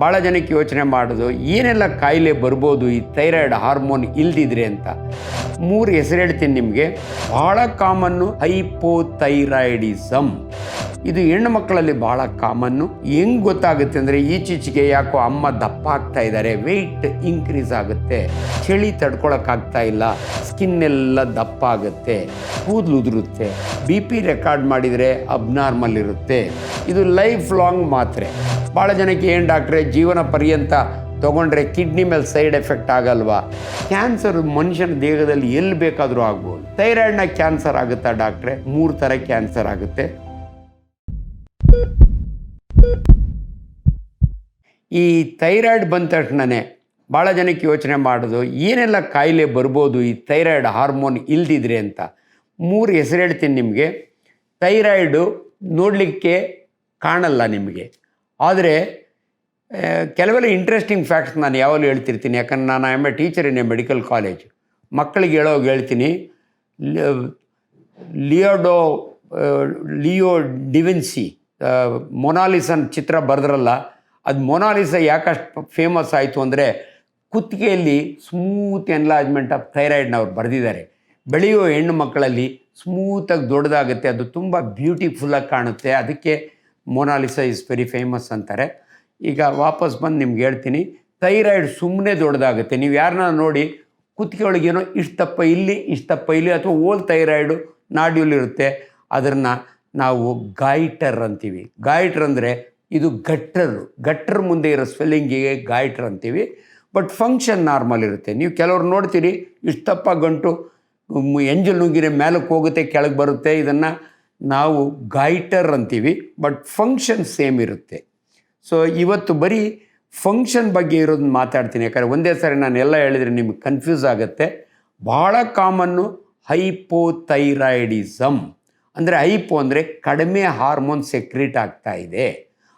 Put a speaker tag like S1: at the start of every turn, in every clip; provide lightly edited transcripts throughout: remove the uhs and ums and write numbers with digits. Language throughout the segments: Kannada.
S1: ಭಾಳ ಜನಕ್ಕೆ ಯೋಚನೆ ಮಾಡೋದು ಏನೆಲ್ಲ ಕಾಯಿಲೆ ಬರ್ಬೋದು ಈ ಥೈರಾಯ್ಡ್ ಹಾರ್ಮೋನ್ ಇಲ್ದಿದ್ರೆ ಅಂತ. 3 ಹೆಸರು ಹೇಳ್ತೀನಿ ನಿಮಗೆ. ಭಾಳ ಕಾಮನ್ನು ಹೈಪೋಥೈರಾಯ್ಡಿಸಮ್. ಇದು ಹೆಣ್ಣು ಮಕ್ಕಳಲ್ಲಿ ಭಾಳ ಕಾಮನ್ನು. ಹೆಂಗೆ ಗೊತ್ತಾಗುತ್ತೆ ಅಂದರೆ ಈಚೀಚೆಗೆ ಯಾಕೋ ಅಮ್ಮ ದಪ್ಪ ಆಗ್ತಾ ಇದ್ದಾರೆ, ವೆಯ್ಟ್ ಇನ್ಕ್ರೀಸ್ ಆಗುತ್ತೆ, ಚಳಿ ತಡ್ಕೊಳಕ್ಕಾಗ್ತಾ ಇಲ್ಲ, ಸ್ಕಿನ್ ಎಲ್ಲ ದಪ್ಪ ಆಗುತ್ತೆ, ಕೂದಲು ಉದುರುತ್ತೆ, BP ರೆಕಾರ್ಡ್ ಮಾಡಿದರೆ ಅಬ್ನಾರ್ಮಲ್ ಇರುತ್ತೆ. ಇದು ಲೈಫ್ ಲಾಂಗ್ ಮಾತ್ರೆ. ಭಾಳ ಜನಕ್ಕೆ ಏನು ಡಾಕ್ಟ್ರೆ ಜೀವನ ಪರ್ಯಂತ ತೊಗೊಂಡ್ರೆ ಕಿಡ್ನಿ ಮೇಲೆ ಸೈಡ್ ಎಫೆಕ್ಟ್ ಆಗಲ್ವಾ? ಕ್ಯಾನ್ಸರ್ ಮನುಷ್ಯನ ದೇಹದಲ್ಲಿ ಎಲ್ಲಿ ಬೇಕಾದರೂ ಆಗ್ಬೋದು. ಥೈರಾಯ್ಡ್ನ ಕ್ಯಾನ್ಸರ್ ಆಗುತ್ತಾ ಡಾಕ್ಟ್ರೆ? 3 ಥರ ಕ್ಯಾನ್ಸರ್ ಆಗುತ್ತೆ. ಈ ಥೈರಾಯ್ಡ್ ಬಂದ ತಕ್ಷಣವೇ ಭಾಳ ಜನಕ್ಕೆ ಯೋಚನೆ ಮಾಡೋದು ಏನೆಲ್ಲ ಕಾಯಿಲೆ ಬರ್ಬೋದು ಈ ಥೈರಾಯ್ಡ್ ಹಾರ್ಮೋನ್ ಇಲ್ದಿದ್ರೆ ಅಂತ. 3 ಹೆಸರು ಹೇಳ್ತೀನಿ ನಿಮಗೆ. ಥೈರಾಯ್ಡು ನೋಡಲಿಕ್ಕೆ ಕಾಣಲ್ಲ ನಿಮಗೆ, ಆದರೆ ಕೆಲವೆಲ್ಲ ಇಂಟ್ರೆಸ್ಟಿಂಗ್ ಫ್ಯಾಕ್ಟ್ಸ್ ನಾನು ಯಾವಾಗಲೂ ಹೇಳ್ತಿರ್ತೀನಿ. ಯಾಕಂದ್ರೆ ನಾನು I M A teacher in a medical college. ಮಕ್ಕಳಿಗೆ ಹೇಳ್ತೀನಿ, ಲಿಯೋ ಡಿವಿನ್ಸಿ ಮೊನಾಲಿಸನ್ ಚಿತ್ರ ಬರೆದ್ರಲ್ಲ, ಅದು ಮೊನಾಲಿಸ ಯಾಕಷ್ಟು ಫೇಮಸ್ ಆಯಿತು ಅಂದರೆ ಕುತ್ತಿಗೆಯಲ್ಲಿ ಸ್ಮೂತ್ ಎನ್ಲಾಜ್ಮೆಂಟ್ ಆಫ್ ಥೈರಾಯ್ಡ್ನ ಅವ್ರು ಬರೆದಿದ್ದಾರೆ. ಬೆಳೆಯೋ ಹೆಣ್ಣು ಮಕ್ಕಳಲ್ಲಿ ಸ್ಮೂತಾಗಿ ದೊಡ್ಡದಾಗುತ್ತೆ, ಅದು ತುಂಬ ಬ್ಯೂಟಿಫುಲ್ಲಾಗಿ ಕಾಣುತ್ತೆ, ಅದಕ್ಕೆ ಮೊನಾಲಿಸಾ ಇಸ್ ವೆರಿ ಫೇಮಸ್ ಅಂತಾರೆ. ಈಗ ವಾಪಸ್ ಬಂದು ನಿಮ್ಗೆ ಹೇಳ್ತೀನಿ, ಥೈರಾಯ್ಡ್ ಸುಮ್ಮನೆ ದೊಡ್ಡದಾಗುತ್ತೆ. ನೀವು ಯಾರನ್ನ ನೋಡಿ ಕುತ್ತಿಗೆ ಒಳಗೇನೋ ಇಷ್ಟಪ್ಪ ಇಲ್ಲಿ ಅಥವಾ ಓಲ್ ಥೈರಾಯ್ಡು ನಾಡ್ಯೂಲಿರುತ್ತೆ, ಅದನ್ನು ನಾವು ಗಾಯ್ಟರ್ ಅಂತೀವಿ. ಗಾಯ್ಟರ್ ಅಂದರೆ ಇದು ಗಟ್ಟರ್ ಮುಂದೆ ಇರೋ ಸ್ವೆಲ್ಲಿಂಗಿಗೆ ಗಾಯ್ಟರ್ ಅಂತೀವಿ. ಬಟ್ ಫಂಕ್ಷನ್ ನಾರ್ಮಲ್ ಇರುತ್ತೆ. ನೀವು ಕೆಲವ್ರು ನೋಡ್ತೀರಿ ಇಷ್ಟಪ್ಪ ಗಂಟು ಎಂಜಲ್ ನುಂಗಿನ ಮೇಲಕ್ಕೆ ಹೋಗುತ್ತೆ, ಕೆಳಗೆ ಬರುತ್ತೆ, ಇದನ್ನು ನಾವು ಗಾಯ್ಟರ್ ಅಂತೀವಿ. ಬಟ್ ಫಂಕ್ಷನ್ ಸೇಮ್ ಇರುತ್ತೆ. ಸೊ ಇವತ್ತು ಬರೀ ಫಂಕ್ಷನ್ ಬಗ್ಗೆ ಇರೋದನ್ನ ಮಾತಾಡ್ತೀನಿ. ಯಾಕಂದರೆ ಒಂದೇ ಸಾರಿ ನಾನು ಎಲ್ಲ ಹೇಳಿದರೆ ನಿಮಗೆ ಕನ್ಫ್ಯೂಸ್ ಆಗುತ್ತೆ. ಭಾಳ ಕಾಮನ್ನು ಹೈಪೋಥೈರಾಯ್ಡಿಸಮ್ ಅಂದರೆ ಹೈಪೋ ಅಂದರೆ ಕಡಿಮೆ ಹಾರ್ಮೋನ್ ಸೆಕ್ರೀಟ್ ಆಗ್ತಾ ಇದೆ.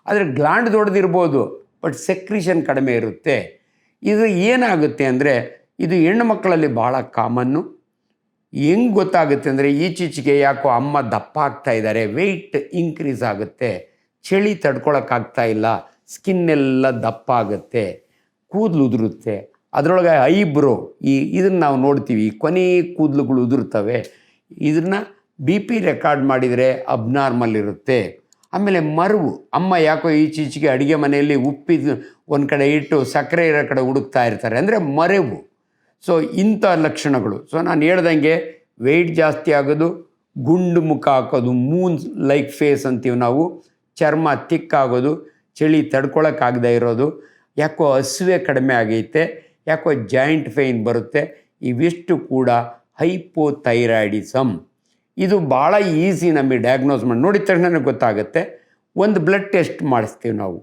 S1: ಆದರೆ ಗ್ಲ್ಯಾಂಡ್ ದೊಡ್ಡದಿರ್ಬೋದು, ಬಟ್ ಸೆಕ್ರಿಷನ್ ಕಡಿಮೆ ಇರುತ್ತೆ. ಇದು ಏನಾಗುತ್ತೆ ಅಂದರೆ ಇದು ಹೆಣ್ಣು ಮಕ್ಕಳಲ್ಲಿ ಭಾಳ ಕಾಮನ್ನು. ಹೆಂಗೆ ಗೊತ್ತಾಗುತ್ತೆ ಅಂದರೆ ಈಚೀಚೆಗೆ ಯಾಕೋ ಅಮ್ಮ ದಪ್ಪ ಆಗ್ತಾ ಇದ್ದಾರೆ, ವೆಯ್ಟ್ ಇನ್ಕ್ರೀಸ್ ಆಗುತ್ತೆ, ಚಳಿ ತಡ್ಕೊಳಕ್ಕಾಗ್ತಾ ಇಲ್ಲ, ಸ್ಕಿನ್ ಎಲ್ಲ ದಪ್ಪ ಆಗುತ್ತೆ, ಕೂದಲು ಉದುರುತ್ತೆ, ಅದರೊಳಗೆ ಐಬ್ರೋ ಇದನ್ನು ನಾವು ನೋಡ್ತೀವಿ, ಕೊನೆ ಕೂದಲುಗಳು ಉದುರ್ತವೆ. ಇದನ್ನು BP ರೆಕಾರ್ಡ್ ಮಾಡಿದರೆ ಅಬ್ನಾರ್ಮಲ್ ಇರುತ್ತೆ. ಆಮೇಲೆ ಮರವು, ಅಮ್ಮ ಯಾಕೋ ಈಚೀಚೆಗೆ ಅಡುಗೆ ಮನೆಯಲ್ಲಿ ಉಪ್ಪಿದ್ದು ಒಂದು ಕಡೆ ಇಟ್ಟು ಸಕ್ಕರೆ ಇರೋ ಕಡೆ ಹುಡುಕ್ತಾ ಇರ್ತಾರೆ, ಅಂದರೆ ಮರೆವು. ಸೊ ಇಂಥ ಲಕ್ಷಣಗಳು. ಸೊ ನಾನು ಹೇಳ್ದಂಗೆ ವೆಯ್ಟ್ ಜಾಸ್ತಿ ಆಗೋದು, ಗುಂಡು ಮುಖ ಹಾಕೋದು, ಮೂನ್ ಲೈಕ್ ಫೇಸ್ ಅಂತೀವಿ ನಾವು, ಚರ್ಮ ತಿಕ್ಕಾಗೋದು, ಚಳಿ ತಡ್ಕೊಳಕ್ಕಾಗದೇ ಇರೋದು, ಯಾಕೋ ಹಸಿವೆ ಕಡಿಮೆ ಆಗೈತೆ, ಯಾಕೋ ಜಾಯಿಂಟ್ ಪೇಯ್ನ್ ಬರುತ್ತೆ, ಇವಿಷ್ಟು ಕೂಡ ಹೈಪೋಥೈರಾಯ್ಡಿಸಮ್. ಇದು ಭಾಳ ಈಸಿ ನಮಗೆ ಡಯಾಗ್ನೋಸ್ ಮಾಡಿ ನೋಡಿದ ತಕ್ಷಣ ಗೊತ್ತಾಗುತ್ತೆ. ಒಂದು ಬ್ಲಡ್ ಟೆಸ್ಟ್ ಮಾಡಿಸ್ತೀವಿ ನಾವು,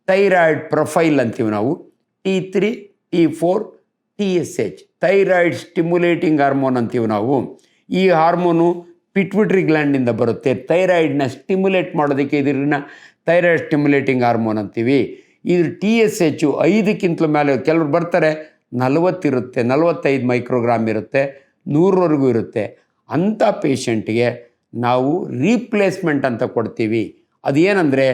S1: ಥೈರಾಯ್ಡ್ ಪ್ರೊಫೈಲ್ ಅಂತೀವಿ ನಾವು, T3, T4, TSH, thyroid stimulating hormone ಅಂತೀವಿ ನಾವು. ಈ ಹಾರ್ಮೋನು ಪಿಟ್ಯುಟರಿ ಗ್ಲ್ಯಾಂಡಿಂದ ಬರುತ್ತೆ. ಥೈರಾಯ್ಡ್ನ ಸ್ಟಿಮ್ಯುಲೇಟ್ ಮಾಡೋದಕ್ಕೆ ಇದನ್ನ ಥೈರಾಯ್ಡ್ ಸ್ಟಿಮ್ಯುಲೇಟಿಂಗ್ ಹಾರ್ಮೋನ್ ಅಂತೀವಿ. ಇದು TSH 5ಕ್ಕಿಂತಲೂ ಮೇಲೆ, ಕೆಲವ್ರು ಬರ್ತಾರೆ 40 ಇರುತ್ತೆ, 45 ಮೈಕ್ರೋಗ್ರಾಮ್ ಇರುತ್ತೆ, 100ವರೆಗೂ ಇರುತ್ತೆ. ಅಂಥ ಪೇಷಂಟ್ಗೆ ನಾವು ರೀಪ್ಲೇಸ್ಮೆಂಟ್ ಅಂತ ಕೊಡ್ತೀವಿ. ಅದೇನೆಂದರೆ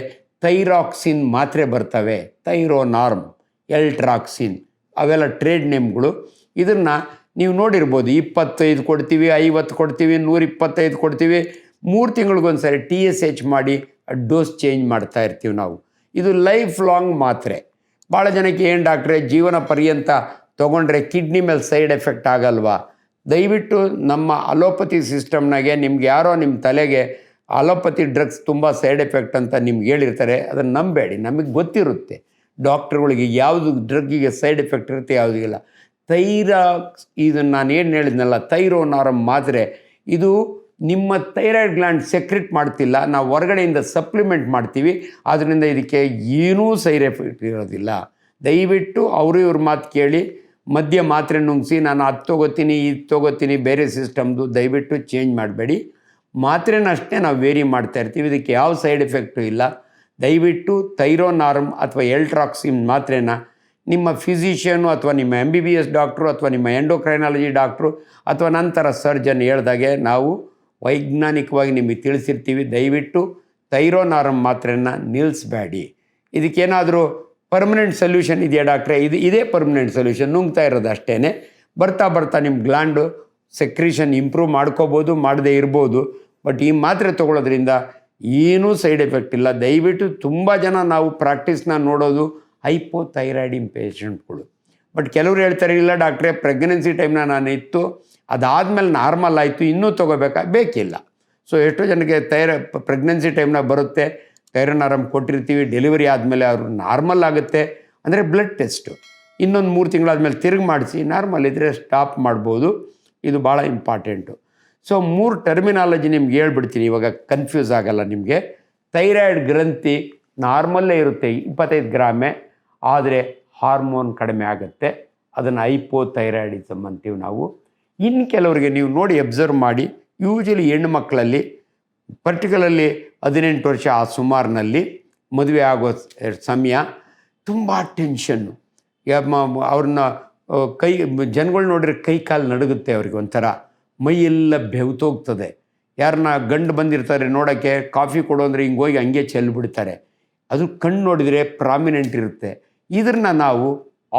S1: ಥೈರಾಕ್ಸಿನ್ ಮಾತ್ರೆ ಬರ್ತವೆ, ಥೈರೋನಾರ್ಮ್, ಎಲ್ಟ್ರಾಕ್ಸಿನ್, ಅವೆಲ್ಲ ಟ್ರೇಡ್ ನೇಮ್ಗಳು. ಇದನ್ನು ನೀವು ನೋಡಿರ್ಬೋದು, 25 ಕೊಡ್ತೀವಿ, 50 ಕೊಡ್ತೀವಿ, 125 ಕೊಡ್ತೀವಿ. 3 ತಿಂಗಳಿಗೊಂದು ಸರಿ TSH ಮಾಡಿ ಡೋಸ್ ಚೇಂಜ್ ಮಾಡ್ತಾ ಇರ್ತೀವಿ ನಾವು. ಇದು ಲೈಫ್ ಲಾಂಗ್ ಮಾತ್ರೆ. ಭಾಳ ಜನಕ್ಕೆ ಏನು ಡಾಕ್ಟ್ರೆ ಜೀವನ ಪರ್ಯಂತ ತೊಗೊಂಡ್ರೆ ಕಿಡ್ನಿ ಮೇಲೆ ಸೈಡ್ ಎಫೆಕ್ಟ್ ಆಗಲ್ವಾ? ದಯವಿಟ್ಟು ನಮ್ಮ ಅಲೋಪತಿ ಸಿಸ್ಟಮ್ನಾಗೆ ನಿಮ್ಗೆ ಯಾರೋ ನಿಮ್ಮ ತಲೆಗೆ ಅಲೋಪತಿ ಡ್ರಗ್ಸ್ ತುಂಬ ಸೈಡ್ ಎಫೆಕ್ಟ್ ಅಂತ ನಿಮ್ಗೆ ಹೇಳಿರ್ತಾರೆ, ಅದನ್ನು ನಂಬೇಡಿ. ನಮಗೆ ಗೊತ್ತಿರುತ್ತೆ ಡಾಕ್ಟ್ರುಗಳಿಗೆ ಯಾವುದು ಡ್ರಗ್ಗಿಗೆ ಸೈಡ್ ಎಫೆಕ್ಟ್ ಇರುತ್ತೆ, ಯಾವುದಿಲ್ಲ. ಇದನ್ನು ನಾನು ಏನು ಹೇಳಿದ್ನಲ್ಲ, ಥೈರೋನಾರ್ಮ್ ಮಾತ್ರೆ, ಇದು ನಿಮ್ಮ ಥೈರಾಯ್ಡ್ ಗ್ಲ್ಯಾಂಡ್ ಸೆಕ್ರೆಟ್ ಮಾಡ್ತಿಲ್ಲ, ನಾವು ಹೊರಗಡೆಯಿಂದ ಸಪ್ಲಿಮೆಂಟ್ ಮಾಡ್ತೀವಿ. ಆದ್ದರಿಂದ ಇದಕ್ಕೆ ಏನೂ ಸೈಡ್ ಎಫೆಕ್ಟ್ ಇರೋದಿಲ್ಲ. ದಯವಿಟ್ಟು ಅವರು ಇವ್ರ ಮಾತು ಕೇಳಿ ಮಧ್ಯ ಮಾತ್ರೆ ನುಂಗಿಸಿ ನಾನು ಅದು ತೊಗೋತೀನಿ ಇದು ತೊಗೋತೀನಿ ಬೇರೆ ಸಿಸ್ಟಮ್ದು ದಯವಿಟ್ಟು ಚೇಂಜ್ ಮಾಡಬೇಡಿ. ಮಾತ್ರೆನ ಅಷ್ಟೇ ನಾವು ವೇರಿ ಮಾಡ್ತಾ ಇರ್ತೀವಿ, ಇದಕ್ಕೆ ಯಾವ ಸೈಡ್ ಎಫೆಕ್ಟು ಇಲ್ಲ. ದಯವಿಟ್ಟು ಥೈರೋನಾರ್ಮ್ ಅಥವಾ ಎಲ್ಟ್ರಾಕ್ಸಿನ್ ಮಾತ್ರೆನ ನಿಮ್ಮ ಫಿಸಿಷಿಯನು ಅಥವಾ ನಿಮ್ಮ MBBS ಡಾಕ್ಟ್ರು ಅಥವಾ ನಿಮ್ಮ ಎಂಡೋಕ್ರೈನಾಲಜಿ ಡಾಕ್ಟ್ರು ಅಥವಾ ನಂತರ ಸರ್ಜನ್ ಹೇಳ್ದಾಗೆ ನಾವು ವೈಜ್ಞಾನಿಕವಾಗಿ ನಿಮಗೆ ತಿಳಿಸಿರ್ತೀವಿ. ದಯವಿಟ್ಟು ಥೈರೋನಾರ್ಮ್ ಮಾತ್ರೆಯನ್ನು ನಿಲ್ಲಿಸಬೇಡಿ. ಇದಕ್ಕೇನಾದರೂ ಪರ್ಮನೆಂಟ್ ಸೊಲ್ಯೂಷನ್ ಇದೆಯಾ ಡಾಕ್ಟ್ರೆ? ಇದೇ ಪರ್ಮನೆಂಟ್ ಸೊಲ್ಯೂಷನ್. ನುಂಗ್ತಾ ಇರೋದು ಅಷ್ಟೇ. ಬರ್ತಾ ಬರ್ತಾ ನಿಮ್ಮ ಗ್ಲ್ಯಾಂಡು ಸೆಕ್ರೀಷನ್ ಇಂಪ್ರೂವ್ ಮಾಡ್ಕೋಬೋದು, ಮಾಡದೇ ಇರ್ಬೋದು. ಬಟ್ ಈ ಮಾತ್ರೆ ತೊಗೊಳೋದ್ರಿಂದ ಏನೂ ಸೈಡ್ ಎಫೆಕ್ಟ್ ಇಲ್ಲ. ದಯವಿಟ್ಟು ತುಂಬ ಜನ ನಾವು ಪ್ರಾಕ್ಟೀಸ್ನ ನೋಡೋದು ಹೈಪೋಥೈರಾಯ್ಡಿನ್ ಪೇಷಂಟ್ಗಳು. ಬಟ್ ಕೆಲವರು ಹೇಳ್ತಾರೆ, ಇಲ್ಲ ಡಾಕ್ಟ್ರೆ ಪ್ರೆಗ್ನೆನ್ಸಿ ಟೈಮ್ನ ನಾನು ಇತ್ತು, ಅದಾದಮೇಲೆ ನಾರ್ಮಲ್ ಆಯಿತು, ಇನ್ನೂ ತೊಗೋಬೇಕಾ? ಬೇಕಿಲ್ಲ. ಸೊ ಎಷ್ಟೋ ಜನಕ್ಕೆ ಪ್ರೆಗ್ನೆನ್ಸಿ ಟೈಮ್ನಾಗ ಬರುತ್ತೆ, ಥೈರೋನಾರಮ್ ಕೊಟ್ಟಿರ್ತೀವಿ, ಡೆಲಿವರಿ ಆದಮೇಲೆ ಅವರು ನಾರ್ಮಲ್ ಆಗುತ್ತೆ. ಅಂದರೆ ಬ್ಲಡ್ ಟೆಸ್ಟು ಇನ್ನೊಂದು 3 ತಿಂಗಳಾದಮೇಲೆ ತಿರುಗಿ ಮಾಡಿಸಿ, ನಾರ್ಮಲ್ ಇದ್ದರೆ ಸ್ಟಾಪ್ ಮಾಡ್ಬೋದು. ಇದು ಭಾಳ ಇಂಪಾರ್ಟೆಂಟು. ಸೊ 3 ಟರ್ಮಿನಾಲಜಿ ನಿಮ್ಗೆ ಹೇಳ್ಬಿಡ್ತೀನಿ, ಇವಾಗ ಕನ್ಫ್ಯೂಸ್ ಆಗಲ್ಲ ನಿಮಗೆ. ಥೈರಾಯ್ಡ್ ಗ್ರಂಥಿ ನಾರ್ಮಲ್ಲೇ ಇರುತ್ತೆ, 25 ಗ್ರಾಮೇ, ಆದರೆ ಹಾರ್ಮೋನ್ ಕಡಿಮೆ ಆಗುತ್ತೆ. ಅದನ್ನು ಹೈಪೋಥೈರಾಯ್ಡಿಸಮ್ ಅಂತೀವಿ ನಾವು. ಇನ್ನು ಕೆಲವರಿಗೆ ನೀವು ನೋಡಿ ಅಬ್ಸರ್ವ್ ಮಾಡಿ, ಯೂಶಲಿ ಹೆಣ್ಣು ಮಕ್ಕಳಲ್ಲಿ ಪರ್ಟಿಕ್ಯುಲರ್ಲಿ 18 ವರ್ಷ ಆ ಸುಮಾರಿನಲ್ಲಿ ಮದುವೆ ಆಗೋ ಸಮಯ ತುಂಬ ಟೆನ್ಷನ್ನು. ಅವ್ರನ್ನ ಜನಗಳು ನೋಡಿದ್ರೆ ಕೈ ಕಾಲು ನಡುಗುತ್ತೆ, ಅವ್ರಿಗೆ ಒಂಥರ ಮೈಯೆಲ್ಲ ಬೆವ್ತೋಗ್ತದೆ. ಯಾರನ್ನ ಗಂಡು ಬಂದಿರ್ತಾರೆ ನೋಡೋಕ್ಕೆ, ಕಾಫಿ ಕೊಡು ಅಂದರೆ ಹಿಂಗೆ ಹೋಗಿ ಹಂಗೆ ಚೆಲ್ಬಿಡ್ತಾರೆ. ಅದು ಕಣ್ಣು ನೋಡಿದರೆ ಪ್ರಾಮಿನೆಂಟ್ ಇರುತ್ತೆ. ಇದನ್ನ ನಾವು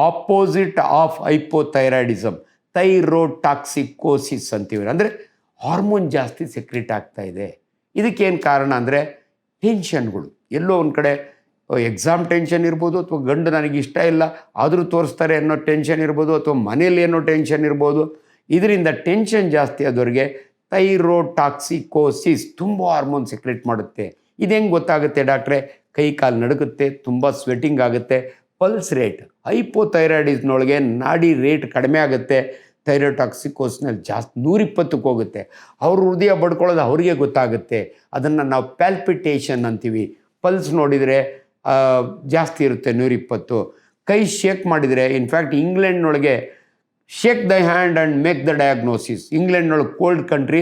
S1: ಆಪೋಸಿಟ್ ಆಫ್ ಹೈಪೋಥೈರಾಯ್ಡಿಸಮ್, ಥೈರೋಟಾಕ್ಸಿಕೋಸಿಸ್ ಅಂತೀವಿ. ಅಂದರೆ ಹಾರ್ಮೋನ್ ಜಾಸ್ತಿ ಸೆಕ್ರೆಟ್ ಆಗ್ತಾ ಇದೆ. ಇದಕ್ಕೇನು ಕಾರಣ ಅಂದರೆ ಟೆನ್ಷನ್ಗಳು. ಎಲ್ಲೋ ಒಂದು ಕಡೆ ಎಕ್ಸಾಮ್ ಟೆನ್ಷನ್ ಇರ್ಬೋದು, ಅಥವಾ ಗಂಡು ನನಗೆ ಇಷ್ಟ ಇಲ್ಲ ಆದರೂ ತೋರಿಸ್ತಾರೆ ಅನ್ನೋ ಟೆನ್ಷನ್ ಇರ್ಬೋದು, ಅಥವಾ ಮನೇಲಿ ಏನೋ ಟೆನ್ಷನ್ ಇರ್ಬೋದು. ಇದರಿಂದ ಟೆನ್ಷನ್ ಜಾಸ್ತಿ ಆದವ್ರಿಗೆ ಥೈರೋಟಾಕ್ಸಿಕೋಸಿಸ್, ತುಂಬ ಹಾರ್ಮೋನ್ ಸೆಕ್ರೆಟ್ ಮಾಡುತ್ತೆ. ಇದು ಹೆಂಗೆ ಗೊತ್ತಾಗುತ್ತೆ ಡಾಕ್ಟ್ರೆ? ಕೈ ಕಾಲು ನಡುಗುತ್ತೆ, ತುಂಬ ಸ್ವೆಟಿಂಗ್ ಆಗುತ್ತೆ, ಪಲ್ಸ್ ರೇಟ್ ಹೈಪೋಥೈರಾಯ್ಡಿಸ್ನೊಳಗೆ ನಾಡಿ ರೇಟ್ ಕಡಿಮೆ ಆಗುತ್ತೆ. ಥೈರೋಟಾಕ್ಸಿಕೋಸ್ನಲ್ಲಿ ಜಾಸ್ತಿ 120ಕ್ಕೆ ಹೋಗುತ್ತೆ. ಅವ್ರ ಹೃದಯ ಬಡ್ಕೊಳ್ಳೋದು ಅವ್ರಿಗೆ ಗೊತ್ತಾಗುತ್ತೆ. ಅದನ್ನು ನಾವು ಪ್ಯಾಲ್ಪಿಟೇಷನ್ ಅಂತೀವಿ. ಪಲ್ಸ್ ನೋಡಿದರೆ ಜಾಸ್ತಿ ಇರುತ್ತೆ 120. ಕೈ ಶೇಕ್ ಮಾಡಿದರೆ, ಇನ್ಫ್ಯಾಕ್ಟ್ ಇಂಗ್ಲೆಂಡ್ನೊಳಗೆ shake the hand and make the diagnosis. ಇಂಗ್ಲೆಂಡ್ನೊಳಗೆ ಕೋಲ್ಡ್ ಕಂಟ್ರಿ,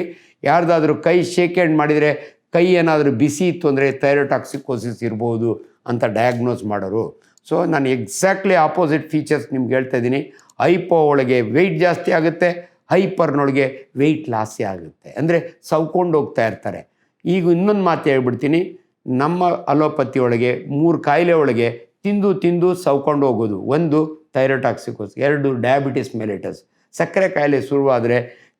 S1: ಯಾರ್ದಾದ್ರೂ ಕೈ ಶೇಕ್ ಹ್ಯಾಂಡ್ ಮಾಡಿದರೆ ಕೈ ಏನಾದರೂ ಬಿಸಿ ಇತ್ತು ಅಂದರೆ ಥೈರೋಟಾಕ್ಸಿಕೋಸಿಸ್ ಇರ್ಬೋದು ಅಂತ ಡಯಾಗ್ನೋಸ್ ಮಾಡೋರು. ಸೊ ನಾನು ಎಕ್ಸಾಕ್ಟ್ಲಿ ಆಪೋಸಿಟ್ ಫೀಚರ್ಸ್ ನಿಮ್ಗೆ ಹೇಳ್ತಾ ಇದ್ದೀನಿ. ಹೈಪೋ ಒಳಗೆ ವೆಯ್ಟ್ ಜಾಸ್ತಿ ಆಗುತ್ತೆ, ಹೈಪರ್ನೊಳಗೆ ವೆಯ್ಟ್ ಲಾಸೇ ಆಗುತ್ತೆ. ಅಂದರೆ ಸವ್ಕೊಂಡು ಹೋಗ್ತಾ ಇರ್ತಾರೆ. ಈಗ ಇನ್ನೊಂದು ಮಾತು ಹೇಳ್ಬಿಡ್ತೀನಿ, ನಮ್ಮ ಅಲೋಪತಿ ಒಳಗೆ 3 ಕಾಯಿಲೆ ಒಳಗೆ ತಿಂದು ಸವ್ಕೊಂಡು ಹೋಗೋದು. 1 ಥೈರೋಟಾಕ್ಸಿಕೋಸ್, 2 ಡಯಾಬಿಟಿಸ್ ಮೆಲಿಟಸ್, ಸಕ್ಕರೆ ಕಾಯಿಲೆ ಶುರುವಾದರೆ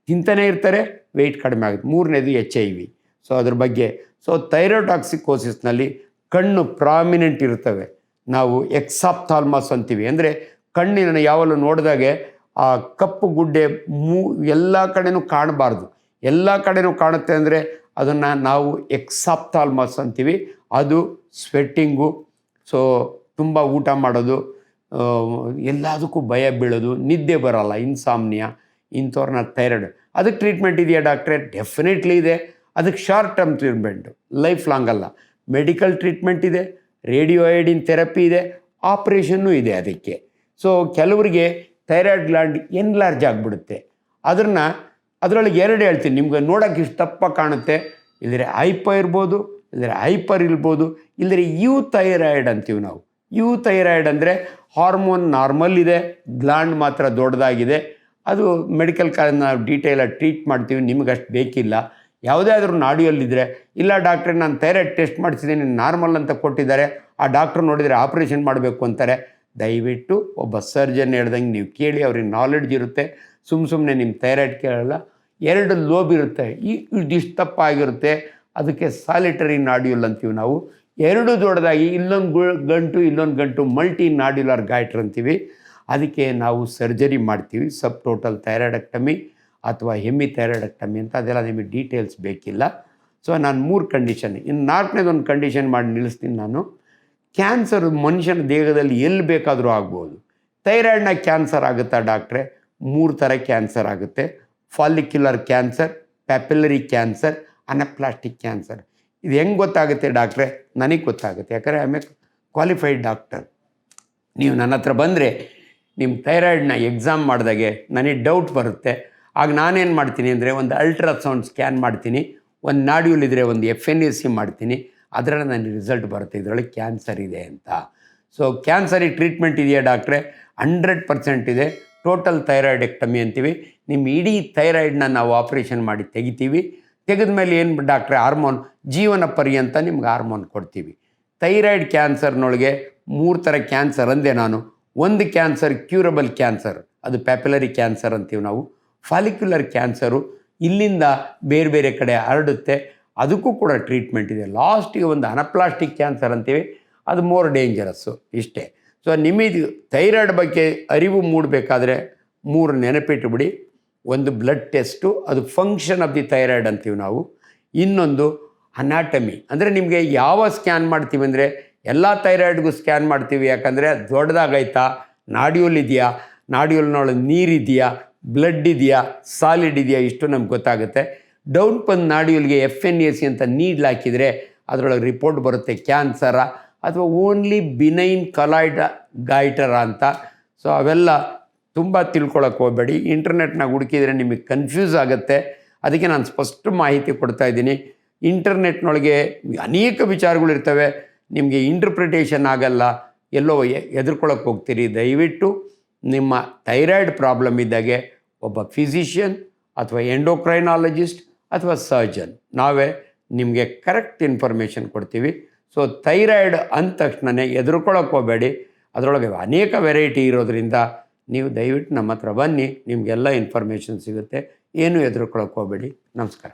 S1: ತಿಂತಾನೆ ಇರ್ತಾರೆ, ವೆಯ್ಟ್ ಕಡಿಮೆ ಆಗುತ್ತೆ. 3ನೇದು HIV. ಸೊ ಅದ್ರ ಬಗ್ಗೆ. ಸೊ ಥೈರೋಟಾಕ್ಸಿಕೋಸಿಸ್ನಲ್ಲಿ ಕಣ್ಣು ಪ್ರಾಮಿನೆಂಟ್ ಇರ್ತವೆ. ನಾವು ಎಕ್ಸಾಪ್ಥಾಲ್ಮಸ್ ಅಂತೀವಿ. ಅಂದರೆ ಕಣ್ಣಿನ ಯಾವಲ್ಲೂ ನೋಡಿದಾಗೆ ಆ ಕಪ್ಪು ಗುಡ್ಡೆ ಎಲ್ಲ ಕಡೆನೂ ಕಾಣಬಾರ್ದು. ಎಲ್ಲ ಕಡೆನೂ ಕಾಣುತ್ತೆ ಅಂದರೆ ಅದನ್ನು ನಾವು ಎಕ್ಸಾಪ್ಥಾಲ್ಮಸ್ ಅಂತೀವಿ. ಅದು ಸ್ವೆಟ್ಟಿಂಗು, ಸೊ ತುಂಬ ಊಟ ಮಾಡೋದು, ಎಲ್ಲದಕ್ಕೂ ಭಯ ಬೀಳೋದು, ನಿದ್ದೆ ಬರೋಲ್ಲ, ಇನ್ಸಾಮ್ನಿಯಾ, ಇಂಥವ್ರನ್ನ ಥೈರಾಯ್ಡ್. ಅದಕ್ಕೆ ಟ್ರೀಟ್ಮೆಂಟ್ ಇದೆಯಾ ಡಾಕ್ಟ್ರೆ? ಡೆಫಿನೆಟ್ಲಿ ಇದೆ. ಅದಕ್ಕೆ short term treatment, life long ಅಲ್ಲ. ಮೆಡಿಕಲ್ ಟ್ರೀಟ್ಮೆಂಟ್ ಇದೆ, ರೇಡಿಯೋ ಐಡಿನ್ ಥೆರಪಿ ಇದೆ, ಆಪ್ರೇಷನ್ನೂ ಇದೆ ಅದಕ್ಕೆ. ಸೊ ಕೆಲವರಿಗೆ ಥೈರಾಯ್ಡ್ ಗ್ಲ್ಯಾಂಡ್ ಎನ್ಲಾರ್ಜ್ ಆಗಿಬಿಡುತ್ತೆ. ಅದರೊಳಗೆ 2 ಹೇಳ್ತೀನಿ ನಿಮ್ಗೆ. ನೋಡೋಕ್ಕೆ ಇಷ್ಟು ದಪ್ಪ ಕಾಣುತ್ತೆ, ಇಲ್ಲದ್ರೆ ಹೈಪೋ ಇರ್ಬೋದು, ಇಲ್ಲದ್ರೆ ಹೈಪರ್ ಇರ್ಬೋದು, ಇಲ್ಲದ್ರೆ ಥೈರಾಯ್ಡ್ ಅಂತೀವಿ ನಾವು. ಥೈರಾಯ್ಡ್ ಅಂದರೆ ಹಾರ್ಮೋನ್ ನಾರ್ಮಲ್ ಇದೆ, ಗ್ಲ್ಯಾಂಡ್ ಮಾತ್ರ ದೊಡ್ಡದಾಗಿದೆ. ಅದು ಮೆಡಿಕಲ್ ನಾವು ಡೀಟೇಲಾಗಿ ಟ್ರೀಟ್ ಮಾಡ್ತೀವಿ, ನಿಮಗೆ ಅಷ್ಟು ಬೇಕಿಲ್ಲ. ಯಾವುದೇ ಆದರೂ ನಾಡಿಯಲ್ಲಿದ್ದರೆ, ಇಲ್ಲ ಡಾಕ್ಟ್ರೆ ನಾನು ಥೈರಾಯ್ಡ್ ಟೆಸ್ಟ್ ಮಾಡಿಸಿದ್ದೀನಿ ನಾರ್ಮಲ್ ಅಂತ ಕೊಟ್ಟಿದ್ದಾರೆ, ಆ ಡಾಕ್ಟ್ರ್ ನೋಡಿದರೆ ಆಪ್ರೇಷನ್ ಮಾಡಬೇಕು ಅಂತಾರೆ. ದಯವಿಟ್ಟು ಒಬ್ಬ ಸರ್ಜನ್ ಹೇಳ್ದಂಗೆ ನೀವು ಕೇಳಿ, ಅವ್ರಿಗೆ ನಾಲೆಡ್ಜ್ ಇರುತ್ತೆ. ಸುಮ್ಮನೆ ನಿಮ್ಮ ಥೈರಾಯ್ಡ್ ಕೇಳಲ್ಲ. 2 ಲೋಬ್ ಇರುತ್ತೆ, ಇದಿಷ್ಟು ತಪ್ಪ ಆಗಿರುತ್ತೆ, ಅದಕ್ಕೆ ಸಾಲಿಟರಿ ನಾಡ್ಯೂಲ್ ಅಂತೀವಿ ನಾವು. 2 ದೊಡ್ಡದಾಗಿ ಇಲ್ಲೊಂದು ಗಂಟು ಮಲ್ಟಿ ನಾಡ್ಯುಲರ್ ಗಾಯ್ಟ್ರ್ ಅಂತೀವಿ. ಅದಕ್ಕೆ ನಾವು ಸರ್ಜರಿ ಮಾಡ್ತೀವಿ, ಸಬ್ ಟೋಟಲ್ ಥೈರಾಯ್ಡೆಕ್ಟಮಿ ಅಥವಾ ಹೆಮಿಥೈರಾಯ್ಡೆಕ್ಟಮಿ ಅಂತ. ಅದೆಲ್ಲ ನಿಮಗೆ ಡೀಟೇಲ್ಸ್ ಬೇಕಿಲ್ಲ. ಸೊ ನಾನು 3 ಕಂಡೀಷನ್, ಇನ್ನು 4ನೇದೊಂದು ಕಂಡೀಷನ್ ಮಾಡಿ ನಿಲ್ಲಿಸ್ತೀನಿ ನಾನು. ಕ್ಯಾನ್ಸರ್ ಮನುಷ್ಯನ ದೇಹದಲ್ಲಿ ಎಲ್ಲಿ ಬೇಕಾದರೂ ಆಗ್ಬೋದು. ಥೈರಾಯ್ಡ್ನ ಕ್ಯಾನ್ಸರ್ ಆಗುತ್ತಾ ಡಾಕ್ಟ್ರೆ? 3 ಥರ ಕ್ಯಾನ್ಸರ್ ಆಗುತ್ತೆ. Follicular cancer, papillary cancer, anaplastic cancer. ಇದು ಹೆಂಗೆ ಗೊತ್ತಾಗುತ್ತೆ ಡಾಕ್ಟ್ರೆ? ನನಗೆ ಗೊತ್ತಾಗುತ್ತೆ, ಯಾಕಂದರೆ I am a qualified doctor. ನೀವು ನನ್ನ ಹತ್ರ ಬಂದರೆ ನಿಮ್ಮ ಥೈರಾಯ್ಡ್ನ ಎಕ್ಸಾಮ್ ಮಾಡಿದಾಗೆ ನನಗೆ ಡೌಟ್ ಬರುತ್ತೆ. ಆಗ ನಾನೇನು ಮಾಡ್ತೀನಿ ಅಂದರೆ, ಒಂದು ಅಲ್ಟ್ರಾಸೌಂಡ್ ಸ್ಕ್ಯಾನ್ ಮಾಡ್ತೀನಿ, ಒಂದು ನಾಡ್ಯೂಲ್ ಇದ್ದರೆ ಒಂದು FNAC ಮಾಡ್ತೀನಿ. ಅದರಲ್ಲಿ ನನಗೆ ರಿಸಲ್ಟ್ ಬರುತ್ತೆ, ಇದರೊಳಗೆ ಕ್ಯಾನ್ಸರ್ ಇದೆ ಅಂತ. ಸೊ ಕ್ಯಾನ್ಸರಿಗೆ ಟ್ರೀಟ್ಮೆಂಟ್ ಇದೆಯಾ ಡಾಕ್ಟ್ರೆ? 100% ಇದೆ. ಟೋಟಲ್ ಥೈರಾಯ್ಡೆಕ್ಟಮಿ ಅಂತೀವಿ. ನಿಮ್ಮ ಇಡೀ ಥೈರಾಯ್ಡನ್ನ ನಾವು ಆಪ್ರೇಷನ್ ಮಾಡಿ ತೆಗಿತೀವಿ. ತೆಗೆದ ಮೇಲೆ ಏನು ಡಾಕ್ಟ್ರೆ? ಹಾರ್ಮೋನ್ ಜೀವನ ಪರ್ಯಂತ ನಿಮ್ಗೆ ಹಾರ್ಮೋನ್ ಕೊಡ್ತೀವಿ. ಥೈರಾಯ್ಡ್ ಕ್ಯಾನ್ಸರ್ನೊಳಗೆ 3 ಥರ ಕ್ಯಾನ್ಸರ್ ಅಂದೆ ನಾನು. ಒಂದು ಕ್ಯಾನ್ಸರ್ ಕ್ಯೂರಬಲ್ ಕ್ಯಾನ್ಸರ್, ಅದು ಪ್ಯಾಪಿಲರಿ ಕ್ಯಾನ್ಸರ್ ಅಂತೀವಿ ನಾವು. ಫಾಲಿಕ್ಯುಲರ್ ಕ್ಯಾನ್ಸರು ಇಲ್ಲಿಂದ ಬೇರೆ ಬೇರೆ ಕಡೆ ಹರಡುತ್ತೆ, ಅದಕ್ಕೂ ಕೂಡ ಟ್ರೀಟ್ಮೆಂಟ್ ಇದೆ. ಲಾಸ್ಟಿಗೆ ಒಂದು ಅನಪ್ಲಾಸ್ಟಿಕ್ ಕ್ಯಾನ್ಸರ್ ಅಂತೀವಿ, ಅದು ಮೋರ್ ಡೇಂಜರಸ್ಸು. ಇಷ್ಟೇ. ಸೊ ನಿಮಗೆ ಥೈರಾಯ್ಡ್ ಬಗ್ಗೆ ಅರಿವು ಮೂಡಬೇಕಾದ್ರೆ 3 ನೆನಪಿಟ್ಟುಬಿಡಿ. ಒಂದು ಬ್ಲಡ್ ಟೆಸ್ಟು, ಅದು ಫಂಕ್ಷನ್ ಆಫ್ ದಿ ಥೈರಾಯ್ಡ್ ಅಂತೀವಿ ನಾವು. ಇನ್ನೊಂದು ಅನಾಟಮಿ, ಅಂದರೆ ನಿಮಗೆ ಯಾವ ಸ್ಕ್ಯಾನ್ ಮಾಡ್ತೀವಿ ಅಂದರೆ ಎಲ್ಲ ಥೈರಾಯ್ಡ್ಗೂ ಸ್ಕ್ಯಾನ್ ಮಾಡ್ತೀವಿ. ಯಾಕಂದರೆ ದೊಡ್ಡದಾಗೈತಾ, ನಾಡ್ಯೂಲ್ ಇದೆಯಾ, ನಾಡ್ಯೂಲ್ನೊಳಗೆ ನೀರಿದೆಯಾ, ಬ್ಲಡ್ ಇದೆಯಾ, ಸಾಲಿಡ್ ಇದೆಯಾ, ಇಷ್ಟು ನಮ್ಗೆ ಗೊತ್ತಾಗುತ್ತೆ. ಡೌನ್ ಬಂದು ನಾಡ್ಯೂಲ್ಗೆ FNAC ಅಂತ ನೀಡ್ಲ್ ಹಾಕಿದರೆ ಅದರೊಳಗೆ ರಿಪೋರ್ಟ್ ಬರುತ್ತೆ ಕ್ಯಾನ್ಸರಾ ಅಥವಾ ಓನ್ಲಿ ಬಿನೈನ್ ಕಲಾಯ್ಡ್ ಗೈಟರ ಅಂತ. ಸೊ ಅವೆಲ್ಲ ತುಂಬ ತಿಳ್ಕೊಳಕ್ಕೆ ಹೋಗಬೇಡಿ. ಇಂಟರ್ನೆಟ್ನಾಗ ಹುಡುಕಿದರೆ ನಿಮಗೆ ಕನ್ಫ್ಯೂಸ್ ಆಗುತ್ತೆ. ಅದಕ್ಕೆ ನಾನು ಸ್ಪಷ್ಟ ಮಾಹಿತಿ ಕೊಡ್ತಾ ಇದ್ದೀನಿ. ಇಂಟರ್ನೆಟ್ನೊಳಗೆ ಅನೇಕ ವಿಚಾರಗಳಿರ್ತವೆ, ನಿಮಗೆ ಇಂಟರ್ಪ್ರಿಟೇಷನ್ ಆಗಲ್ಲ, ಎಲ್ಲೋ ಎದುರ್ಕೊಳ್ಳೋಕೆ ಹೋಗ್ತೀರಿ. ದಯವಿಟ್ಟು ನಿಮ್ಮ ಥೈರಾಯ್ಡ್ ಪ್ರಾಬ್ಲಮ್ ಇದ್ದಾಗೆ ಒಬ್ಬ ಫಿಸಿಷಿಯನ್ ಅಥವಾ ಎಂಡೋಕ್ರೈನಾಲಜಿಸ್ಟ್ ಅಥವಾ ಸರ್ಜನ್, ನಾವೇ ನಿಮಗೆ ಕರೆಕ್ಟ್ ಇನ್ಫಾರ್ಮೇಷನ್ ಕೊಡ್ತೀವಿ. ಸೊ ಥೈರಾಯ್ಡ್ ಅಂದ ತಕ್ಷಣವೇ ಎದುರ್ಕೊಳ್ಳೋಕೆ ಹೋಗಬೇಡಿ. ಅದರೊಳಗೆ ಅನೇಕ ವೆರೈಟಿ ಇರೋದರಿಂದ ನೀವು ದಯವಿಟ್ಟು ನಮ್ಮ ಹತ್ರ ಬನ್ನಿ, ನಿಮಗೆಲ್ಲ ಇನ್ಫಾರ್ಮೇಷನ್ ಸಿಗುತ್ತೆ. ಏನು ಎದುರ್ಕೊಳ್ಳೋಕೆ ಹೋಗಬೇಡಿ. ನಮಸ್ಕಾರ.